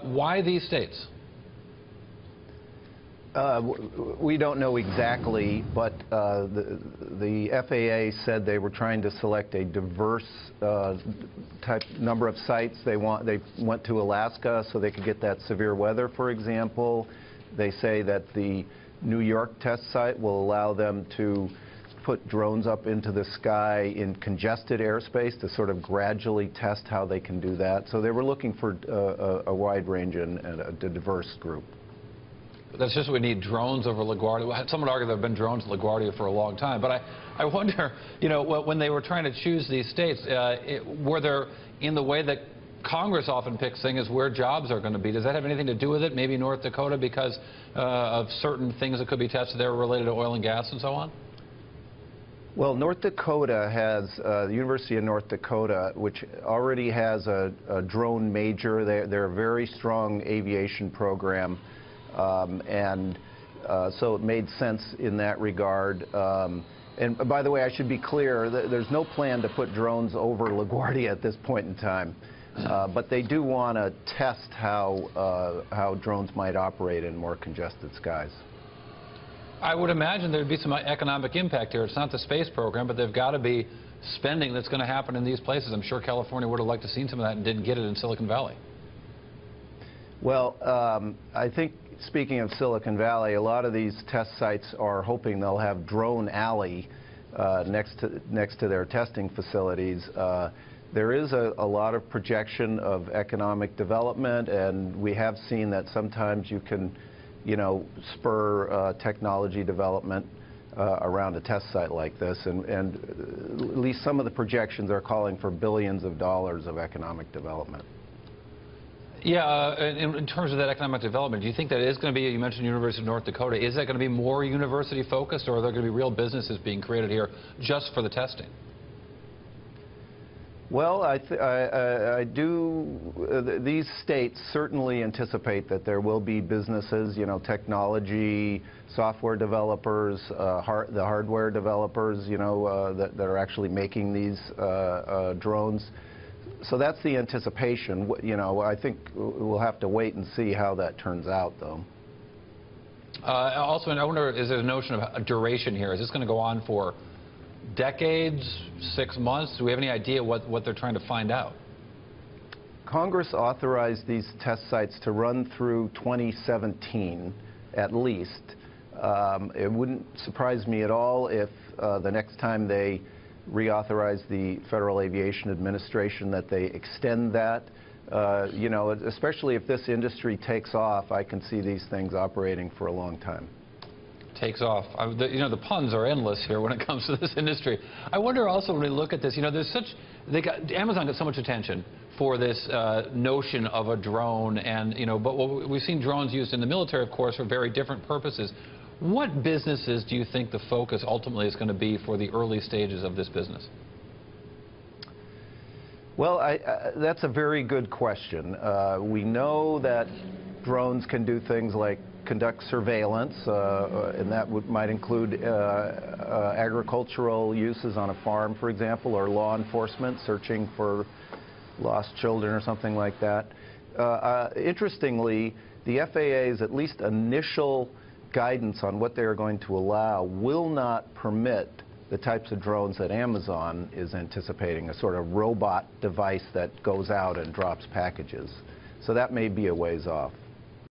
Why these states? We don't know exactly, but the FAA said they were trying to select a diverse number of sites. They went to Alaska so they could get that severe weather, for example. They say that the New York test site will allow them to put drones up into the sky in congested airspace to sort of gradually test how they can do that. So they were looking for a wide range and a diverse group. That's just we need drones over LaGuardia. Some would argue there have been drones at LaGuardia for a long time. But I wonder, you know, when they were trying to choose these states, were there, in the way that Congress often picks things, where jobs are going to be? Does that have anything to do with it? Maybe North Dakota because of certain things that could be tested there related to oil and gas and so on? Well, North Dakota has, the University of North Dakota, which already has a drone major. They're a very strong aviation program. So it made sense in that regard. And by the way, I should be clear, there's no plan to put drones over LaGuardia at this point in time. But they do want to test how drones might operate in more congested skies. I would imagine there would be some economic impact here. It's not the space program, but there've got to be spending that's going to happen in these places. I'm sure California would have liked to see some of that and didn't get it in Silicon Valley. Well, I think, speaking of Silicon Valley, a lot of these test sites are hoping they'll have Drone Alley next to their testing facilities. There is a lot of projection of economic development, and we have seen that sometimes you can, you know, spur technology development around a test site like this, and at least some of the projections are calling for billions of dollars of economic development. Yeah, in terms of that economic development, do you think that is going to be, you mentioned University of North Dakota, is that going to be more university focused, or are there going to be real businesses being created here just for the testing? Well, these states certainly anticipate that there will be businesses, you know, technology, software developers, the hardware developers, you know, that are actually making these drones. So that's the anticipation. You know, I think we'll have to wait and see how that turns out, though. Also, I wonder, is there a notion of a duration here? Is this going to go on for decades, 6 months? Do we have any idea what they're trying to find out? Congress authorized these test sites to run through 2017, at least. It wouldn't surprise me at all if the next time they reauthorize the Federal Aviation Administration that they extend that. You know, especially if this industry takes off, I can see these things operating for a long time. Takes off. You know, the puns are endless here when it comes to this industry. I wonder also when we look at this, you know, there's such, Amazon got so much attention for this notion of a drone, and, you know, but we've seen drones used in the military, of course, for very different purposes. What businesses do you think the focus ultimately is going to be for the early stages of this business? Well, that's a very good question. We know that drones can do things like conduct surveillance, and that might include agricultural uses on a farm, for example, or law enforcement searching for lost children or something like that. Interestingly, the FAA's at least initial guidance on what they are going to allow will not permit the types of drones that Amazon is anticipating, a sort of robot device that goes out and drops packages. So that may be a ways off.